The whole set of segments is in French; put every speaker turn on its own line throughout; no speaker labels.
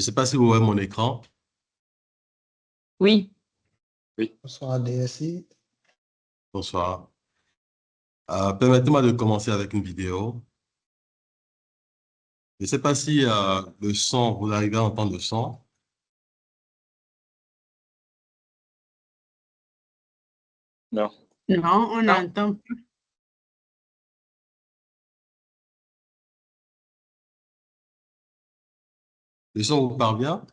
Je ne sais pas si vous voyez mon écran.
Oui.
Oui.
Bonsoir, DSI.
Bonsoir. Permettez-moi de commencer avec une vidéo. Je ne sais pas si le son, vous arrivez à entendre le son.
Non.
Non, on
Non.
n'entend pas.
Le son vous parvient?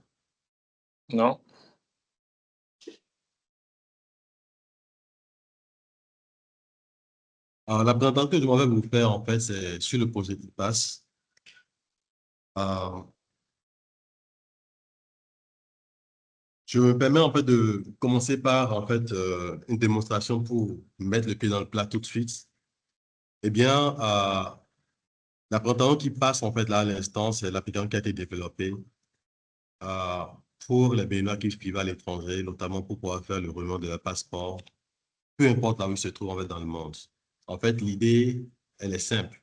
Non.
Alors, la présentation que je m'en vais vous faire, en fait, c'est sur le projet IPAS. Je me permets, en fait, de commencer par, en fait, une démonstration pour mettre le pied dans le plat tout de suite. Eh bien, la présentation qui passe, en fait, là, à l'instant, c'est l'application qui a été développée euh, pour les Béninois qui vivent à l'étranger, notamment pour pouvoir faire le renouveau de leur passeport, peu importe là où ils se trouvent, en fait, dans le monde. En fait, l'idée, elle est simple.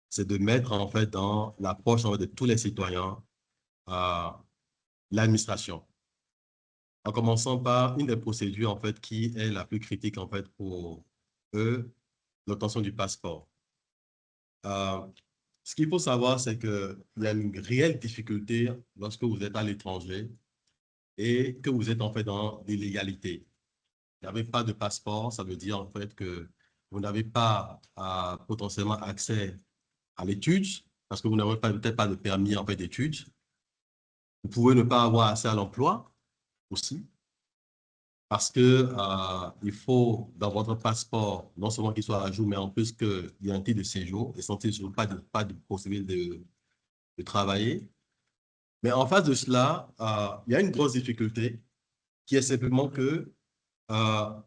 C'est de mettre, en fait, dans l'approche, en fait, de tous les citoyens, l'administration. En commençant par une des procédures, en fait, qui est la plus critique, en fait, pour eux, l'obtention du passeport. Ce qu'il faut savoir, c'est qu'il y a une réelle difficulté lorsque vous êtes à l'étranger et que vous êtes, en fait, dans l'illégalité. Vous n'avez pas de passeport, ça veut dire, en fait, que vous n'avez pas potentiellement accès à l'étude, parce que vous n'avez peut-être pas de permis, en fait, d'études. Vous pouvez ne pas avoir accès à l'emploi aussi. Parce que il faut, dans votre passeport, non seulement qu'il soit à jour, mais en plus qu'il y ait un titre de séjour, et sans titre de séjour, pas de possibilité de travailler. Mais en face de cela, il y a une grosse difficulté qui est simplement que euh,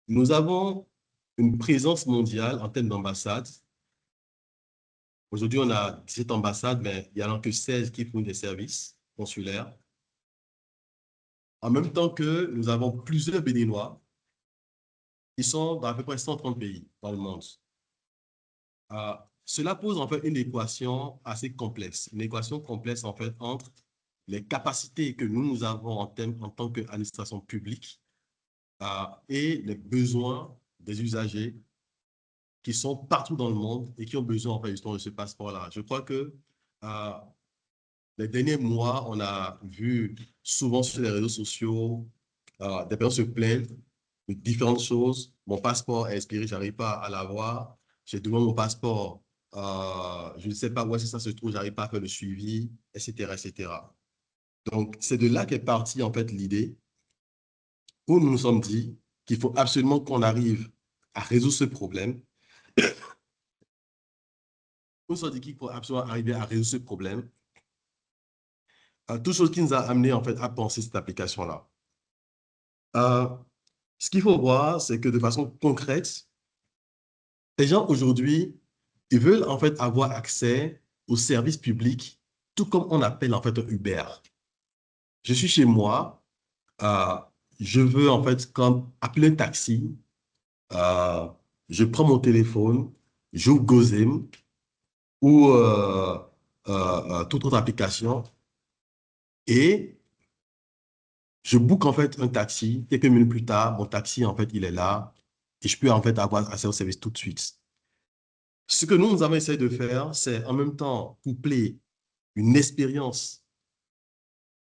nous avons une présence mondiale en termes d'ambassades. Aujourd'hui, on a 17 ambassades, mais il n'y en a que 16 qui font des services consulaires. En même temps que nous avons plusieurs Béninois qui sont dans à peu près 130 pays dans le monde. Cela pose en fait une équation assez complexe, une équation complexe en fait entre les capacités que nous avons en tant qu'administration publique et les besoins des usagers qui sont partout dans le monde et qui ont besoin en fait justement de ce passeport-là. Je crois que les derniers mois, on a vu souvent sur les réseaux sociaux des personnes se plaindre de différentes choses. Mon passeport est expiré, je n'arrive pas à l'avoir. J'ai demandé mon passeport, je ne sais pas où est-ce que ça se trouve, je n'arrive pas à faire le suivi, etc., etc. Donc, c'est de là qu'est partie en fait l'idée où nous nous sommes dit qu'il faut absolument qu'on arrive à résoudre ce problème. Nous nous sommes dit qu'il faut absolument arriver à résoudre ce problème. Tout chose qui nous a amené en fait à penser cette application-là. Ce qu'il faut voir, c'est que de façon concrète, les gens aujourd'hui, ils veulent en fait avoir accès aux services publics, tout comme on appelle en fait un Uber. Je suis chez moi, je veux en fait comme appeler un taxi, je prends mon téléphone, j'ouvre Gozem ou toute autre application et je book en fait un taxi. Quelques minutes plus tard, mon taxi en fait il est là et je peux en fait avoir accès au service tout de suite. Ce que nous avons essayé de faire, c'est en même temps coupler une expérience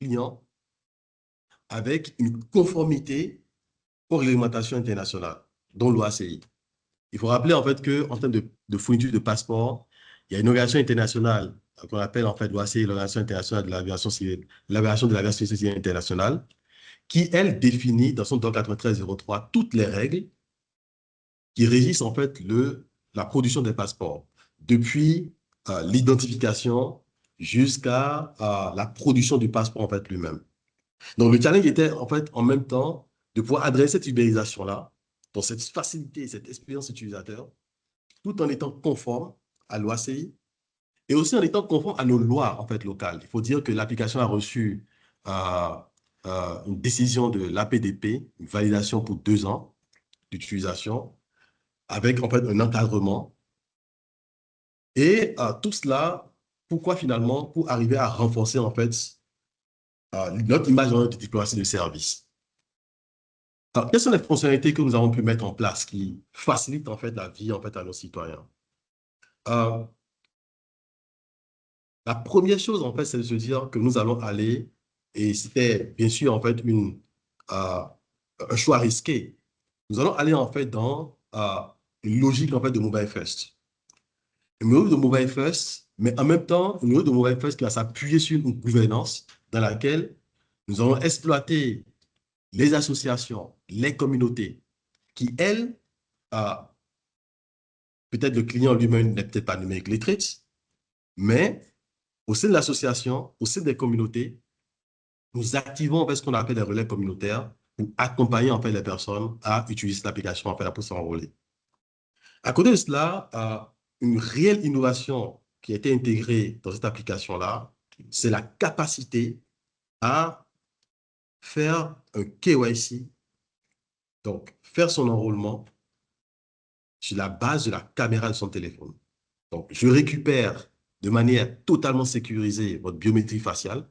client avec une conformité aux réglementations internationales, dont l'OACI. Il faut rappeler en fait qu'en termes de fourniture de passeport, il y a une organisation internationale qu'on appelle en fait l'OACI, l'Organisation internationale de l'aviation civile, l'aviation de l'aviation civile internationale, qui, elle, définit dans son doc 9303 toutes les règles qui régissent en fait la production des passeports, depuis l'identification jusqu'à la production du passeport en fait lui-même. Donc le challenge était en fait en même temps de pouvoir adresser cette ubérisation-là, dans cette facilité, cette expérience utilisateur, tout en étant conforme à l'OACI et aussi en étant conforme à nos lois en fait locales. Il faut dire que l'application a reçu une décision de l'APDP, une validation pour 2 ans d'utilisation, avec en fait un encadrement. Et tout cela Pourquoi finalement? Pour arriver à renforcer en fait notre image de diplomatie de service. Alors, quelles sont les fonctionnalités que nous avons pu mettre en place qui facilitent en fait la vie en fait à nos citoyens? Euh, la première chose en fait, c'est de se dire que nous allons aller, et c'était bien sûr en fait un choix risqué. Nous allons aller en fait dans une logique en fait de mobile first. Une logique de mobile first, mais en même temps une logique de mobile first qui va s'appuyer sur une gouvernance dans laquelle nous allons exploiter les associations, les communautés qui, elles, peut-être le client lui-même n'est peut-être pas numérique lettré, mais au sein de l'association, au sein des communautés, nous activons en fait ce qu'on appelle les relais communautaires pour accompagner en fait les personnes à utiliser l'application en fait, pour s'enrôler. À côté de cela, une réelle innovation qui a été intégrée dans cette application-là, c'est la capacité à faire un KYC, donc faire son enrôlement sur la base de la caméra de son téléphone. Donc, je récupère de manière totalement sécurisée votre biométrie faciale.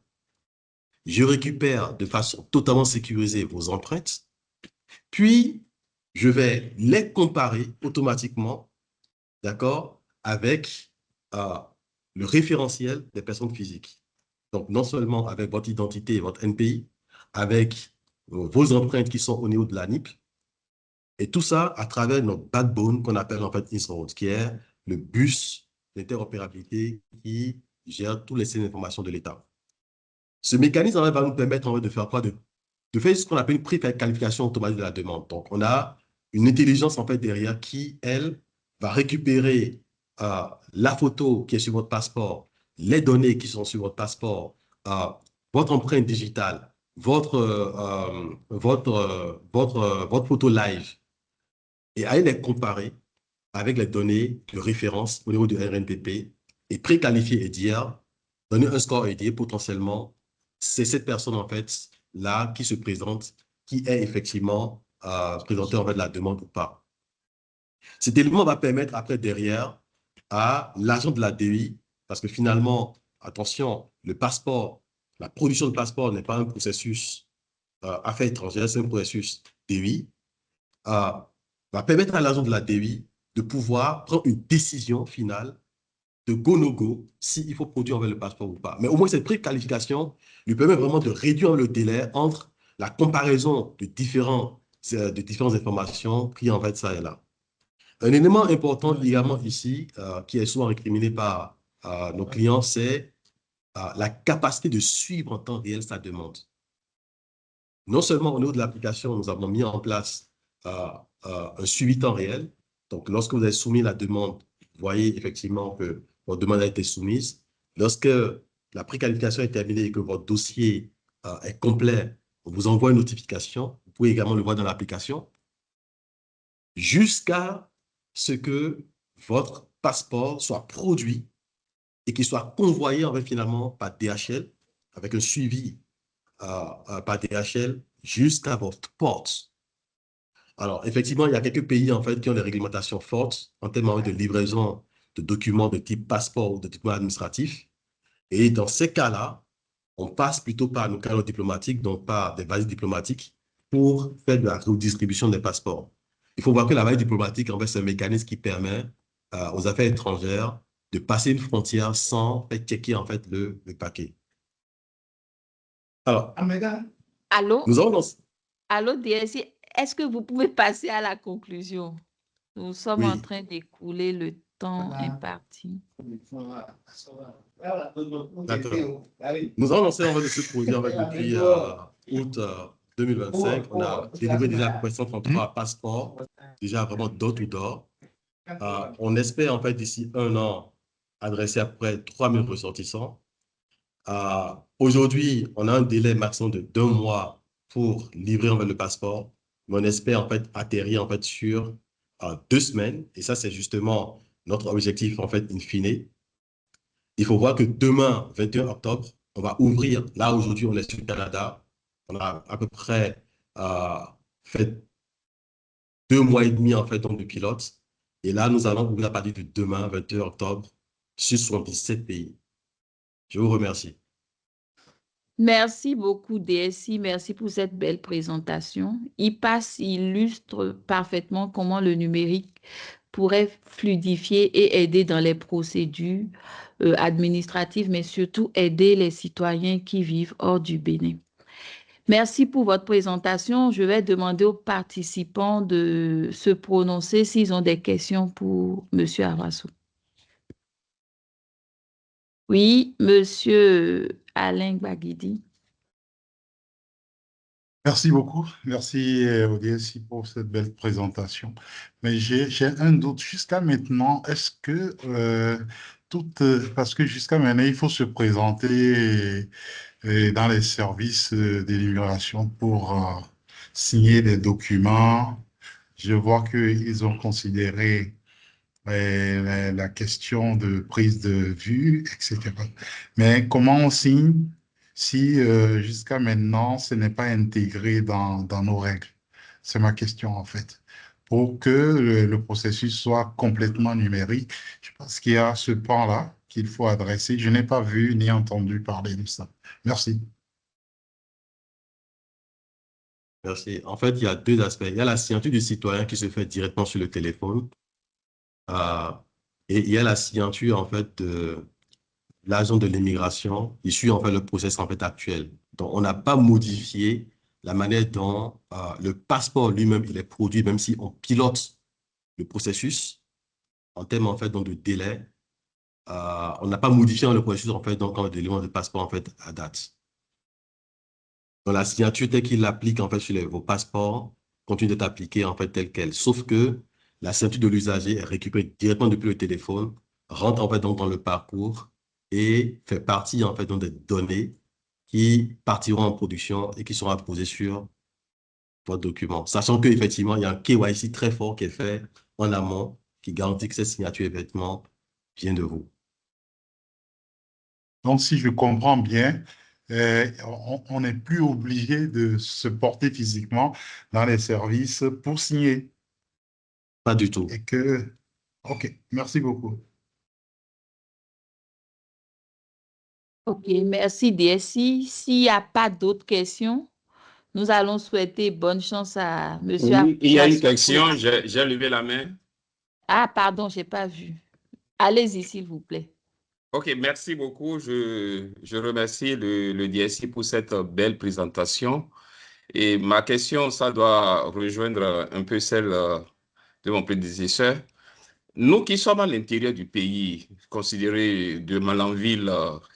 Je récupère de façon totalement sécurisée vos empreintes. Puis, je vais les comparer automatiquement, d'accord, avec le référentiel des personnes physiques. Donc, non seulement avec votre identité et votre NPI, avec vos empreintes qui sont au niveau de la NIP, et tout ça à travers notre backbone qu'on appelle en fait ISROAD, qui est le bus d'interopérabilité qui gère tous les systèmes d'information de l'État. Ce mécanisme va nous permettre en fait, de faire quoi? De faire ce qu'on appelle une pré-qualification automatique de la demande. Donc, on a une intelligence en fait derrière qui, elle, va récupérer la photo qui est sur votre passeport, les données qui sont sur votre passeport, votre empreinte digitale, votre photo live, et aller les comparer avec les données de référence au niveau du RNPP et préqualifier et dire, donner un score et dire potentiellement, c'est cette personne en fait là qui se présente, qui est effectivement présentée en fait la demande ou pas. Cet élément va permettre après derrière à l'agent de la DEI, parce que finalement, attention, le passeport, la production de passeport n'est pas un processus affaires étrangères, c'est un processus DEI, va permettre à l'agent de la DEI de pouvoir prendre une décision finale de go no go s'il faut produire avec le passeport ou pas. Mais au moins, cette préqualification lui permet vraiment de réduire le délai entre la comparaison de différentes informations qui en fait ça et là. Un élément important également ici, qui est souvent récriminé par nos clients, c'est la capacité de suivre en temps réel sa demande. Non seulement au niveau de l'application, nous avons mis en place un suivi temps réel. Donc, lorsque vous avez soumis la demande, vous voyez effectivement que votre demande a été soumise. Lorsque la préqualification est terminée et que votre dossier est complet, on vous envoie une notification. Vous pouvez également le voir dans l'application. Jusqu'à ce que votre passeport soit produit et qu'il soit convoyé en fait, finalement par DHL avec un suivi par DHL jusqu'à votre porte. Alors, effectivement, il y a quelques pays en fait, qui ont des réglementations fortes en termes de livraison de documents de type passeport ou de type administratif. Et dans ces cas-là, on passe plutôt par nos canaux diplomatiques, donc par des bases diplomatiques, pour faire de la redistribution des passeports. Il faut voir que la base diplomatique, en fait, c'est un mécanisme qui permet aux affaires étrangères de passer une frontière sans faire checker en fait, le paquet. Alors,
Allô?
nous avons
Allô, DSI, est-ce que vous pouvez passer à la conclusion? Nous sommes en
Oui.
train d'écouler le temps imparti.
D'accord. Nous avons lancé en fait, ce projet en fait, depuis août 2025. On a délivré déjà à peu près 133 passeports, déjà vraiment door-to-door. On espère en fait d'ici un an adresser à peu près 3000 ressortissants. Aujourd'hui, on a un délai maximum de 2 mois pour livrer en fait, le passeport, mais on espère en fait atterrir en fait sur 2 semaines. Et ça, c'est justement notre objectif en fait in fine. Il faut voir que demain, 21 octobre, on va ouvrir. Là, aujourd'hui, on est sur le Canada. On a à peu près fait 2 mois et demi en fait donc, de pilote. Et là, nous allons ouvrir à partir de demain, 21 octobre, sur 77 pays. Je vous remercie.
Merci beaucoup, DSI. Merci pour cette belle présentation. Il illustre parfaitement comment le numérique pourrait fluidifier et aider dans les procédures administratives, mais surtout aider les citoyens qui vivent hors du Bénin. Merci pour votre présentation. Je vais demander aux participants de se prononcer s'ils ont des questions pour M. Arasso. Oui, M. Alain Baguidi.
Merci beaucoup. Merci au DSI pour cette belle présentation. Mais j'ai un doute. Jusqu'à maintenant, est-ce que parce que jusqu'à maintenant, il faut se présenter dans les services délibération pour signer des documents. Je vois qu'ils ont considéré la question de prise de vue, etc. Mais comment on signe si jusqu'à maintenant, ce n'est pas intégré dans nos règles? C'est ma question en fait. Pour que le processus soit complètement numérique, je pense qu'il y a ce pan-là qu'il faut adresser. Je n'ai pas vu ni entendu parler de ça. Merci.
Merci. En fait, il y a deux aspects. Il y a la signature du citoyen qui se fait directement sur le téléphone. euh, et il y a la signature, en fait, de l'agent de l'immigration qui suit, en fait, le process, en fait, actuel. Donc, on n'a pas modifié la manière dont le passeport lui-même, il est produit, même si on pilote le processus en termes, en fait, donc, de délai. On n'a pas modifié le processus, en fait, donc, en élément de passeport, en fait, à date. Donc, la signature telle qu'il l'applique en fait sur vos passeports continue d'être appliquée en fait telle qu'elle. Sauf que la signature de l'usager est récupérée directement depuis le téléphone, rentre en fait donc dans le parcours et fait partie en fait donc des données qui partiront en production et qui seront apposées sur votre document. Sachant qu'effectivement, il y a un KYC très fort qui est fait en amont qui garantit que cette signature effectivement vient de vous.
Donc, si je comprends bien, on n'est plus obligé de se porter physiquement dans les services pour signer.
Pas du tout.
Et que, OK, merci beaucoup.
OK, merci, DSI. S'il n'y a pas d'autres questions, nous allons souhaiter bonne chance à M.
Oui, il y a une
Arasso pour
question, j'ai levé la main.
Ah, pardon, je n'ai pas vu. Allez-y, s'il vous plaît.
OK, merci beaucoup. Je remercie le DSI pour cette belle présentation. Et ma question, ça doit rejoindre un peu celle de mon prédécesseur. Nous qui sommes à l'intérieur du pays, considérés de Malanville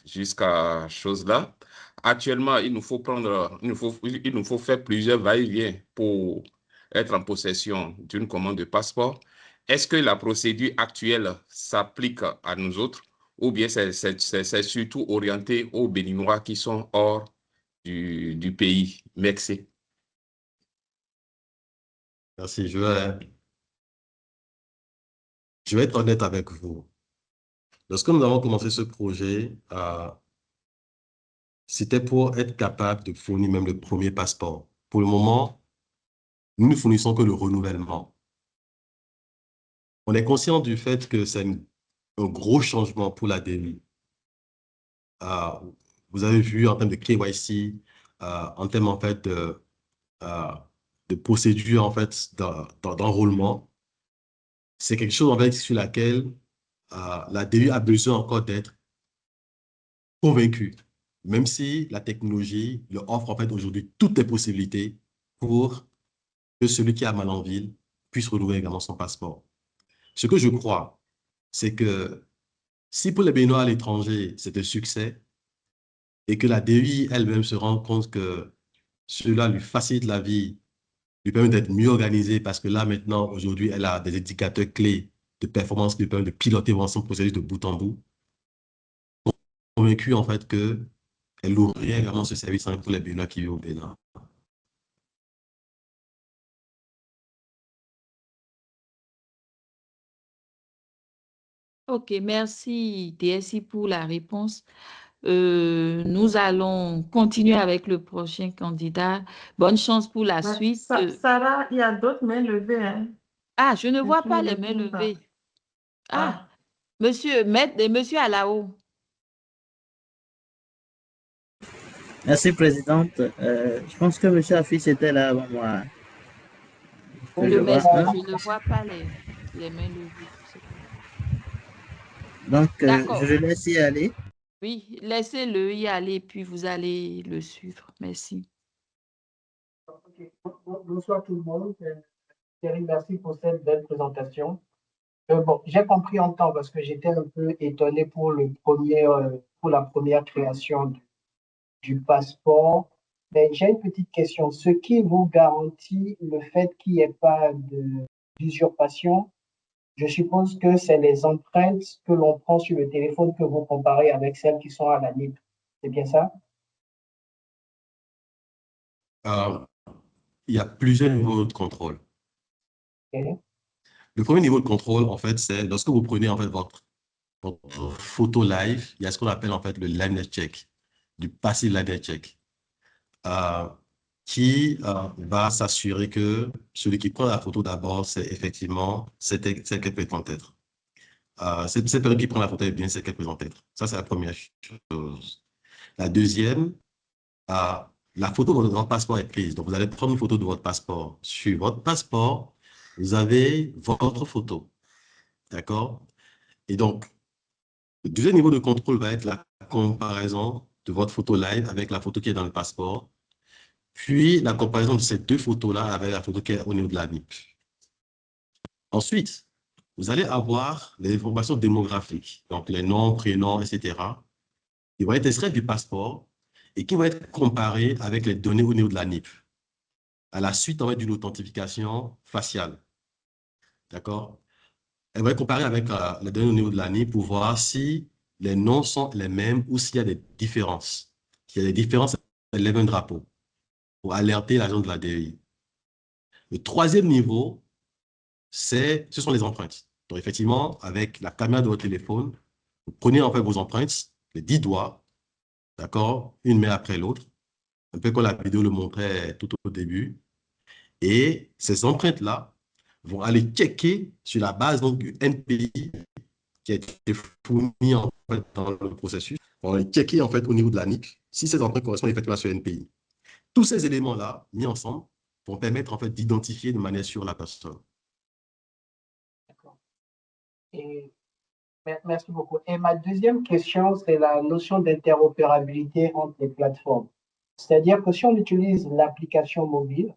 jusqu'à chose-là, actuellement, il nous faut faire plusieurs va-et-vient pour être en possession d'une commande de passeport. Est-ce que la procédure actuelle s'applique à nous autres ou bien c'est surtout orienté aux Béninois qui sont hors du pays? Merci.
Merci. Je vais être honnête avec vous. Lorsque nous avons commencé ce projet, c'était pour être capable de fournir même le premier passeport. Pour le moment, nous ne fournissons que le renouvellement. On est conscient du fait que c'est un gros changement pour la DENI. Vous avez vu en termes de KYC, en termes en fait euh, de procédure en fait d'enrôlement, c'est quelque chose en fait sur laquelle la DENI a besoin encore d'être convaincue. Même si la technologie leur offre en fait aujourd'hui toutes les possibilités pour que celui qui a Malanville puisse renouveler également son passeport. Ce que je crois, c'est que si pour les Béninois à l'étranger, c'est un succès et que la DEI elle-même se rend compte que cela lui facilite la vie, lui permet d'être mieux organisée parce que là, maintenant, aujourd'hui, elle a des indicateurs clés de performance qui lui permettent de piloter son processus de bout en bout. Convaincu en fait qu'elle ouvrirait également ce service pour les Béninois qui vivent au Bénin.
OK, merci, DSI, pour la réponse. Nous allons continuer avec le prochain candidat. Bonne chance pour la suite.
Sarah, il y a d'autres mains levées, hein.
Ah, je ne
Et
vois
tu
pas
ne
les mains
réponds pas.
levées. Ah,
Ah,
monsieur à la haut.
Merci, Présidente. Je pense que M. Affiche était là avant moi. Que je vois, hein?
Je ne vois pas les mains levées. Je sais pas.
Donc, je
D'accord.
le laisse y aller.
Oui, laissez-le y aller, puis vous allez le suivre. Merci.
Ok. Bonsoir tout le monde. Thierry, merci pour cette belle présentation. Bon, j'ai compris en temps parce que j'étais un peu étonné pour pour la première création du passeport. Mais j'ai une petite question. Ce qui vous garantit le fait qu'il n'y ait pas d'usurpation, je suppose que c'est les empreintes que l'on prend sur le téléphone que vous comparez avec celles qui sont à la NIP. C'est bien ça?
Euh, il y a plusieurs niveaux de contrôle.
Ok.
Le premier niveau de contrôle, en fait, c'est lorsque vous prenez en fait, votre photo live, il y a ce qu'on appelle en fait le liveness check, du passive liveness check, euh, qui va s'assurer que celui qui prend la photo d'abord, c'est effectivement celle qu'elle prétend être. Cette personne qui prend la photo est bien celle qu'elle présente être. Ça, c'est la première chose. La deuxième, la photo de votre passeport est prise. Donc, vous allez prendre une photo de votre passeport. Sur votre passeport, vous avez votre photo. D'accord? Et donc, le deuxième niveau de contrôle va être la comparaison de votre photo live avec la photo qui est dans le passeport, puis la comparaison de ces deux photos-là avec la photo qui est au niveau de la NIP. Ensuite, vous allez avoir les informations démographiques, donc les noms, prénoms, etc. Ils vont être extraits du passeport et qui vont être comparés avec les données au niveau de la NIP, à la suite d'une authentification faciale. D'accord? Elle va être comparée avec les données au niveau de la NIP pour voir si les noms sont les mêmes ou s'il y a des différences. S'il y a des différences, elle lève un drapeau pour alerter l'agent de la DEI. Le troisième niveau, ce sont les empreintes. Donc, effectivement, avec la caméra de votre téléphone, vous prenez en fait vos empreintes, les 10 doigts, d'accord, une main après l'autre, un peu comme la vidéo le montrait tout au début. Et ces empreintes-là vont aller checker sur la base donc, du NPI qui a été fourni en fait, dans le processus. On va checker en fait, au niveau de la NIC si ces empreintes correspondent effectivement à ce NPI. Tous ces éléments-là, mis ensemble, vont permettre en fait, d'identifier de manière sûre la personne.
D'accord. Et merci beaucoup. Et ma deuxième question, c'est la notion d'interopérabilité entre les plateformes. C'est-à-dire que si on utilise l'application mobile,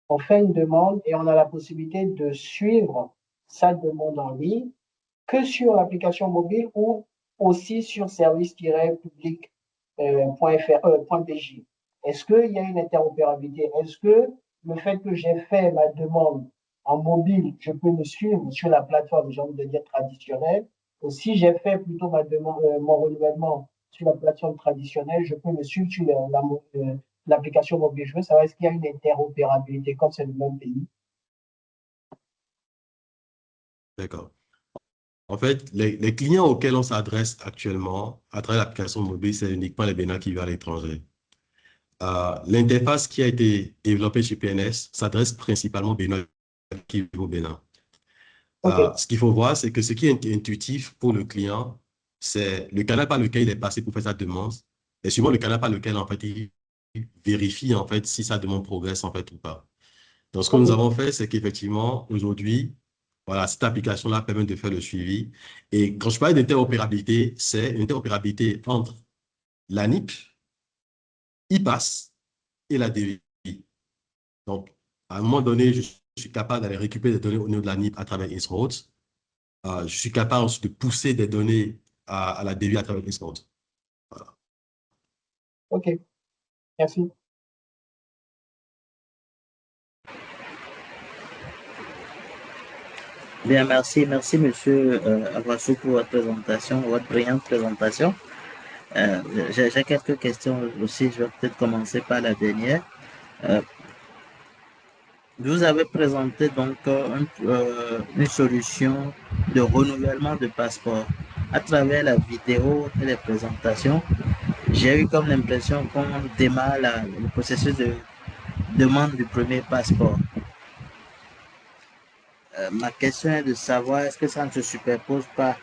on fait une demande et on a la possibilité de suivre sa demande en ligne que sur l'application mobile ou aussi sur service-public.bj. Est-ce qu'il y a une interopérabilité? Est-ce que le fait que j'ai fait ma demande en mobile, je peux me suivre sur la plateforme, j'ai envie de dire traditionnelle, ou si j'ai fait plutôt ma demande, mon renouvellement sur la plateforme traditionnelle, je peux me suivre sur l'application mobile. Je veux savoir est-ce qu'il y a une interopérabilité comme c'est le même pays?
D'accord. En fait, les clients auxquels on s'adresse actuellement à travers l'application mobile, c'est uniquement les Bénins qui vivent à l'étranger. L'interface qui a été développée chez PNS s'adresse principalement aux Bénins qui vivent au Bénin.
OK.
Ce qu'il faut voir, c'est que ce qui est intuitif pour le client, c'est le canal par lequel il est passé pour faire sa demande, et sûrement le canal par lequel en fait, il vérifie en fait, si sa demande progresse en fait, ou pas. Donc, ce que nous
OK.
avons fait, c'est qu'effectivement, aujourd'hui, voilà, cette application-là permet de faire le suivi. Et quand je parle d'interopérabilité, c'est une interopérabilité entre la NIP, IPAS et la DVI. Donc, à un moment donné, je suis capable d'aller récupérer des données au niveau de la NIP à travers Innsroad. Je suis capable ensuite de pousser des données à la DVI à travers Innsroad. Voilà.
OK. Merci.
Bien, merci, monsieur Abrassou pour votre présentation, votre brillante présentation. J'ai quelques questions aussi, je vais peut-être commencer par la dernière. Vous avez présenté donc une solution de renouvellement de passeport. À travers la vidéo et les présentations, j'ai eu comme l'impression qu'on démarre le processus de demande du premier passeport. Ma question est de savoir est-ce que ça ne se superpose pas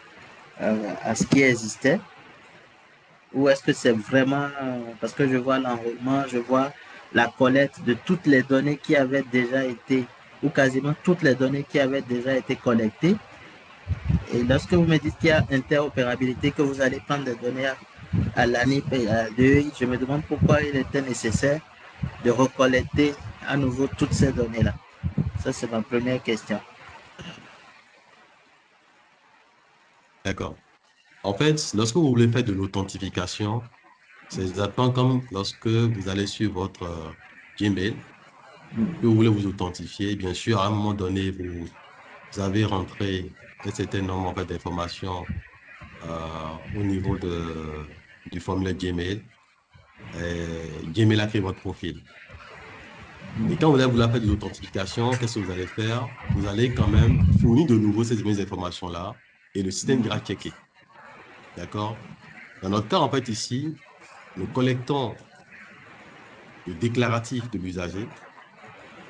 à ce qui existait? Ou est-ce que c'est vraiment, parce que je vois l'enrôlement, je vois la collecte de toutes les données qui avaient déjà été, ou quasiment toutes les données qui avaient déjà été collectées. Et lorsque vous me dites qu'il y a interopérabilité, que vous allez prendre des données à l'ANIP et à l'EI, je me demande pourquoi il était nécessaire de recollecter à nouveau toutes ces données-là. Ça, c'est ma première question.
D'accord. En fait, lorsque vous voulez faire de l'authentification, c'est exactement comme lorsque vous allez sur votre Gmail, que vous voulez vous authentifier. Bien sûr, à un moment donné, vous avez rentré un certain nombre en fait, d'informations au niveau du formulaire Gmail. Et Gmail a créé votre profil. Et quand vous allez vouloir faire de l'authentification, qu'est-ce que vous allez faire? Vous allez quand même fournir de nouveau ces mêmes informations-là et le système ira checker. D'accord? Dans notre cas, en fait, ici, nous collectons le déclaratif de l'usager,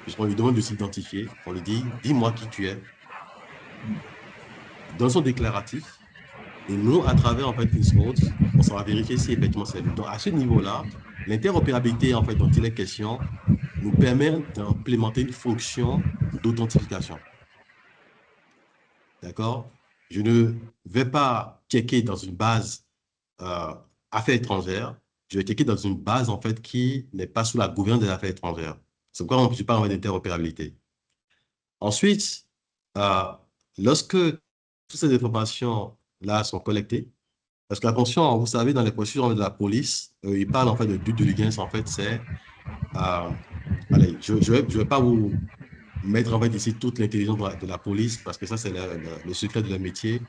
puisqu'on lui demande de s'identifier. On lui dit, dis-moi qui tu es. Dans son déclaratif, et nous, à travers en fait InSmooth, on sera vérifier si effectivement c'est lui. Donc, à ce niveau-là, l'interopérabilité en fait dont il est question nous permet d'implémenter une fonction d'authentification. D'accord? Je ne vais pas checker dans une base affaires étrangères. Je vais checker dans une base en fait qui n'est pas sous la gouvernance des affaires étrangères. C'est pourquoi je parle d'interopérabilité. Ensuite, lorsque toutes ces informations-là sont collectées, parce que attention, vous savez, dans les procédures de la police, ils parlent en fait de due diligence, en fait, c'est, allez, je vais pas vous mettre en fait ici toute l'intelligence de la police, parce que ça, c'est le secret de leur métier.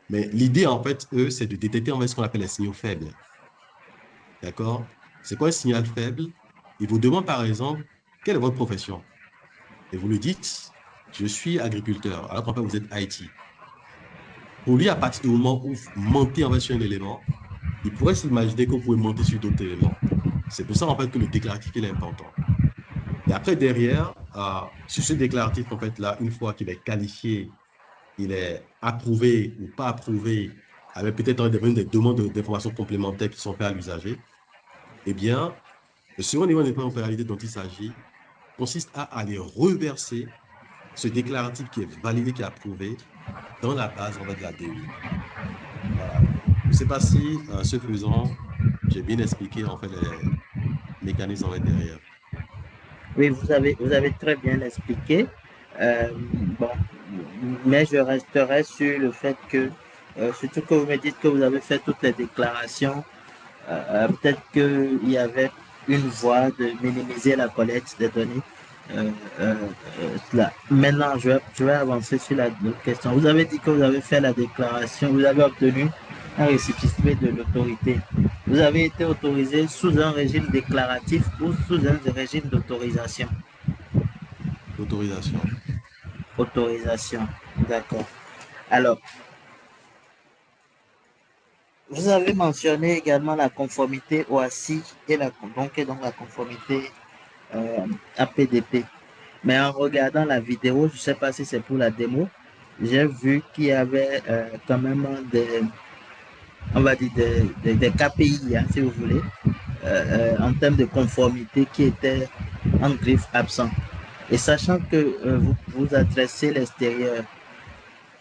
Mais l'idée, en fait, eux, c'est de détecter en fait ce qu'on appelle les signaux faibles. D'accord? C'est quoi un signal faible? Ils vous demandent, par exemple, quelle est votre profession? Et vous lui dites, je suis agriculteur, alors qu'en fait, vous êtes IT. Pour lui, à partir du moment où vous mentez en fait sur un élément, il pourrait s'imaginer que vous pouvez monter sur d'autres éléments. C'est pour ça, en fait, que le déclaratif est important. Et après, derrière, sur ce déclaratif, en fait, là, une fois qu'il est qualifié, il est approuvé ou pas approuvé, avec peut-être des demandes d'informations complémentaires qui sont faites à l'usager, eh bien, le second niveau d'interopérabilité dont il s'agit consiste à aller reverser ce déclaratif qui est validé, qui est approuvé, dans la base, en fait, de la DEI. Voilà. Je ne sais pas si, ce faisant, j'ai bien expliqué, en fait, les mécanismes, en fait, derrière.
Oui, vous avez très bien expliqué. Bon, mais je resterai sur le fait que, surtout que vous me dites que vous avez fait toutes les déclarations, peut-être qu'il y avait une voie de minimiser la collecte des données. Là. Maintenant, je vais avancer sur la question. Vous avez dit que vous avez fait la déclaration, vous avez obtenu un récépissé de l'autorité. Vous avez été autorisé sous un régime déclaratif ou sous un régime d'autorisation?
L'autorisation.
Autorisation, d'accord. Alors, vous avez mentionné également la conformité OASI et donc la conformité APDP. Mais en regardant la vidéo, je ne sais pas si c'est pour la démo, j'ai vu qu'il y avait quand même on va dire des KPI, hein, si vous voulez, en termes de conformité qui étaient en griffe absent. Et sachant que vous adressez l'extérieur,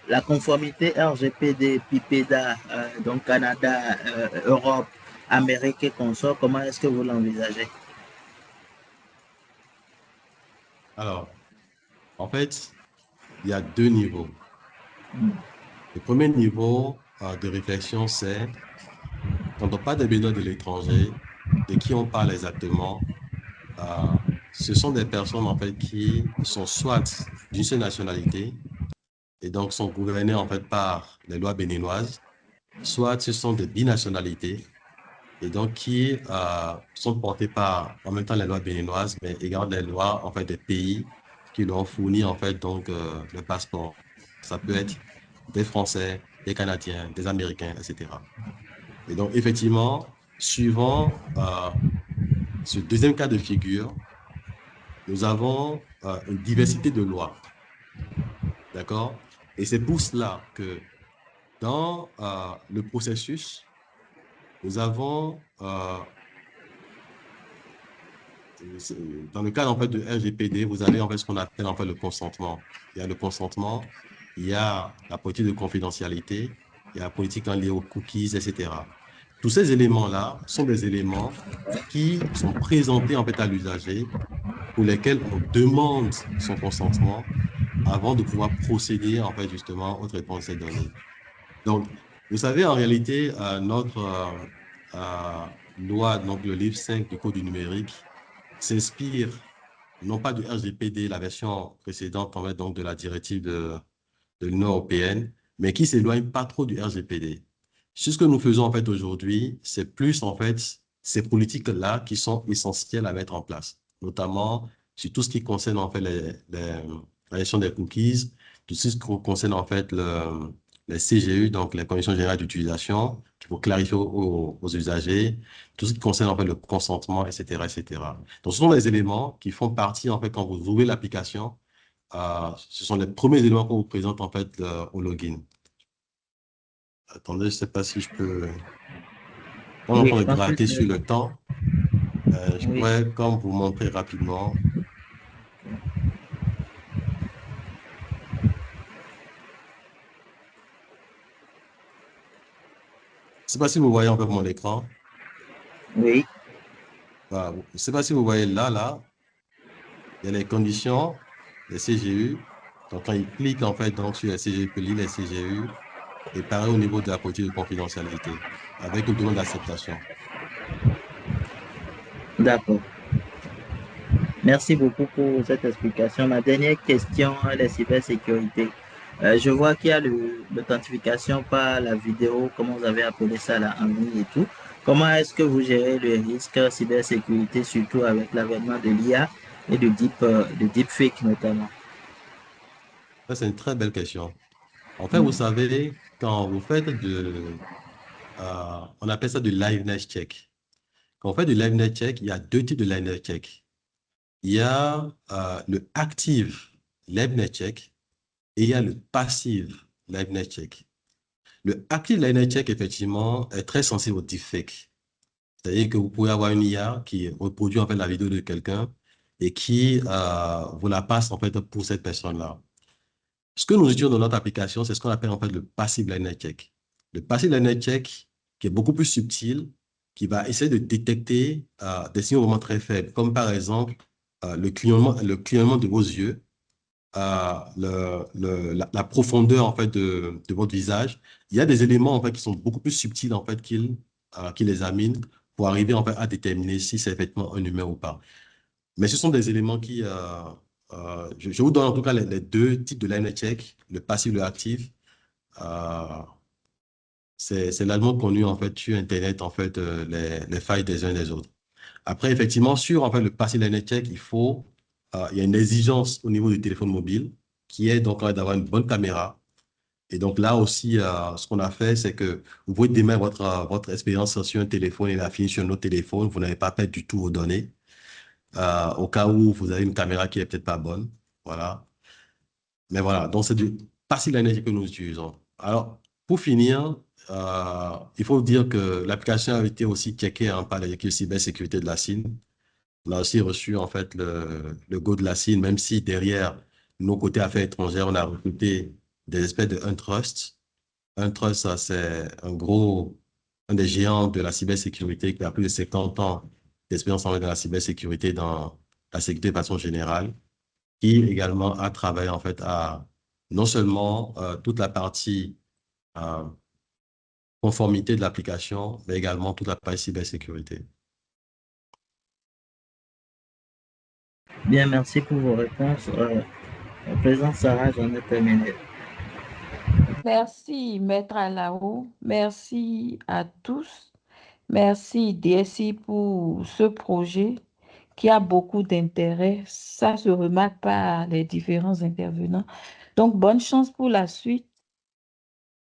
la conformité RGPD, PIPEDA, donc Canada, Europe, Amérique et consorts, comment est-ce que vous l'envisagez?
Alors, en fait, il y a deux niveaux. Le premier niveau de réflexion, c'est quand on parle des bénévoles de l'étranger, de qui on parle exactement, ce sont des personnes en fait qui sont soit d'une seule nationalité et donc sont gouvernées en fait par les lois béninoises, soit ce sont des binationalités et donc qui sont portées par en même temps les lois béninoises, mais également les lois en fait des pays qui leur ont fourni en fait donc le passeport. Ça peut être des Français, des Canadiens, des Américains, etc. Et donc effectivement, suivant ce deuxième cas de figure, nous avons une diversité de lois, d'accord? Et c'est pour cela que dans le processus, nous avons, dans le cadre en fait, de RGPD, vous avez en fait ce qu'on appelle en fait, le consentement. Il y a le consentement, il y a la politique de confidentialité, il y a la politique liée aux cookies, etc. Tous ces éléments-là sont des éléments qui sont présentés en fait, à l'usager, pour lesquels on demande son consentement avant de pouvoir procéder en fait, justement au traitement de ces données. Donc, vous savez, en réalité, notre loi, donc le livre 5 du Code du numérique, s'inspire non pas du RGPD, la version précédente en fait, donc de la directive de l'Union européenne, mais qui s'éloigne pas trop du RGPD. Ce que nous faisons en fait aujourd'hui, c'est plus en fait ces politiques-là qui sont essentielles à mettre en place, notamment sur tout ce qui concerne en fait la gestion des cookies, tout ce qui concerne en fait les CGU, donc les conditions générales d'utilisation, qu'il faut clarifier aux usagers, tout ce qui concerne en fait le consentement, etc., etc. Donc, ce sont des éléments qui font partie en fait quand vous ouvrez l'application. Ce sont les premiers éléments qu'on vous présente en fait au login. Attendez, je ne sais pas si je peux. On est en
Oui,
train
je
de
pense que
gratter sur
c'est...
le temps. Je
Oui,
pourrais comme vous montrer rapidement. Je ne sais pas si vous voyez en fait mon écran.
oui,
Voilà. Je ne sais pas si vous voyez là, il y a les conditions des CGU. Donc, quand il clique en fait donc, sur les CGU, il peut lire les CGU. Et pareil au niveau de la politique de confidentialité, avec une demande d'acceptation.
d'accord. Merci beaucoup pour cette explication. Ma dernière question est la cybersécurité. Je vois qu'il y a l'authentification par la vidéo, comment vous avez appelé ça là, en ligne et tout. Comment est-ce que vous gérez le risque cybersécurité, surtout avec l'avènement de l'IA et de deepfake notamment?
Ça, c'est une très belle question. En fait, vous
Mm.
savez, quand vous faites on appelle ça du liveness check. Quand on fait du liveness check, il y a deux types de liveness check. Il y a le active liveness check et il y a le passive liveness check. Le active liveness check, effectivement, est très sensible au deepfake. C'est-à-dire que vous pouvez avoir une IA qui reproduit en fait la vidéo de quelqu'un et qui vous la passe en fait pour cette personne-là. Ce que nous utilisons dans notre application, c'est ce qu'on appelle en fait le passive liveness check. Le passive liveness check, qui est beaucoup plus subtil, qui va essayer de détecter des signaux vraiment très faibles, comme par exemple le clignotement de vos yeux, la profondeur en fait de votre visage. Il y a des éléments en fait qui sont beaucoup plus subtils en fait qui les examinent pour arriver en fait à déterminer si c'est effectivement un humain ou pas. Mais ce sont des éléments qui je vous donne en tout cas les deux types de line check, le passif et le actif. Euh, c'est largement connu en fait sur Internet en fait les failles des uns et des autres. Après effectivement sur en fait le passif line check, il y a une exigence au niveau du téléphone mobile qui est donc d'avoir une bonne caméra. Et donc là aussi, ce qu'on a fait, c'est que vous pouvez démarrer votre expérience sur un téléphone et la finir sur un autre téléphone. Vous n'avez pas perdu du tout vos données. Au cas où vous avez une caméra qui est peut-être pas bonne. Voilà. Mais voilà, donc c'est du passive lineage que nous utilisons. Alors, pour finir, il faut dire que l'application a été aussi checkée par l'équipe cybersécurité de la CIN. On a aussi reçu en fait le go de la CIN, même si derrière nos côtés affaires étrangères, on a recruté des espèces de Untrust. Untrust, ça, c'est un des géants de la cybersécurité qui a plus de 50 ans d'expérience en fait dans la cybersécurité, dans la sécurité de façon générale, qui également a travaillé en fait à non seulement toute la partie euh, conformité de l'application, mais également toute la partie cybersécurité.
Bien, merci pour vos réponses. À présent, Sarah, j'en ai terminé.
Merci, Maître Alao. Merci à tous. Merci, DSI, pour ce projet qui a beaucoup d'intérêt. Ça se remarque par les différents intervenants. Donc, bonne chance pour la suite.